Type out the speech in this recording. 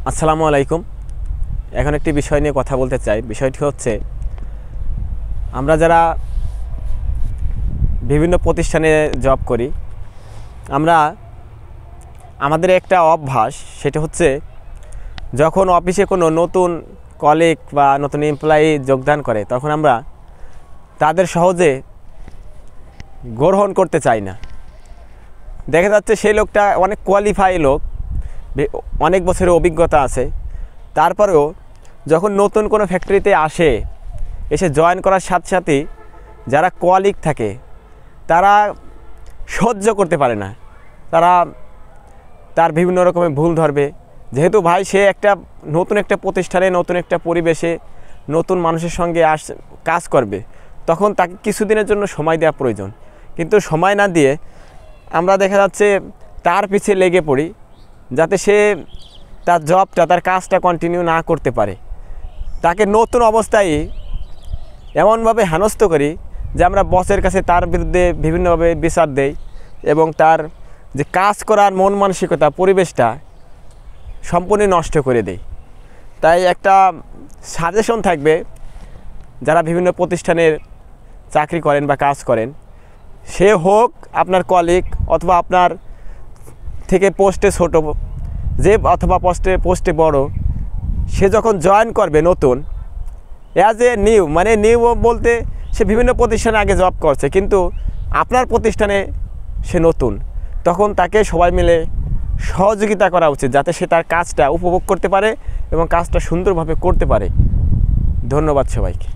আসসালামু আলাইকুম। এখন একটি বিষয় নিয়ে কথা বলতে চাই। বিষয়টি হচ্ছে, আমরা যারা বিভিন্ন প্রতিষ্ঠানে জব করি, আমাদের একটা অভ্যাস, সেটা হচ্ছে যখন অফিসে কোনো নতুন কলিগ বা নতুন এমপ্লয়ি যোগদান করে, তখন আমরা তাদের সহজে গ্রহণ করতে চাই না। দেখা যাচ্ছে সেই লোকটা অনেক কোয়ালিফাই লোক, অনেক বছরের অভিজ্ঞতা আছে, তারপরেও যখন নতুন কোনো ফ্যাক্টরিতে এসে জয়েন করার সাথে সাথেই যারা কোয়ালিগ থাকে তারা সহ্য করতে পারে না। তার বিভিন্ন রকমের ভুল ধরবে। যেহেতু ভাই সে নতুন একটা প্রতিষ্ঠানে, নতুন একটা পরিবেশে, নতুন মানুষের সঙ্গে কাজ করবে, তখন তাকে কিছুদিনের জন্য সময় দেওয়া প্রয়োজন। কিন্তু সময় না দিয়ে আমরা দেখা যাচ্ছে তার পিছে লেগে পড়ি, যাতে সে তার জবটা, তার কাজটা কন্টিনিউ না করতে পারে। তাকে নতুন অবস্থায় এমনভাবে হেনস্থ করি যে আমরা বসের কাছে তার বিরুদ্ধে বিভিন্নভাবে বিচার দেই এবং তার যে কাজ করার মন মানসিকতা, পরিবেশটা সম্পূর্ণ নষ্ট করে দেই। তাই একটা সাজেশন থাকবে, যারা বিভিন্ন প্রতিষ্ঠানের চাকরি করেন বা কাজ করেন, সে হোক আপনার কলিগ অথবা আপনার থেকে পোস্টে ছোট, যে অথবা পোস্টে বড়, সে যখন জয়েন করবে নতুন অ্যাজ এ নিউ বলতে সে বিভিন্ন প্রতিষ্ঠানে আগে জব করছে, কিন্তু আপনার প্রতিষ্ঠানে সে নতুন, তখন তাকে সবাই মিলে সহযোগিতা করা উচিত, যাতে সে তার কাজটা উপভোগ করতে পারে এবং কাজটা সুন্দরভাবে করতে পারে। ধন্যবাদ সবাইকে।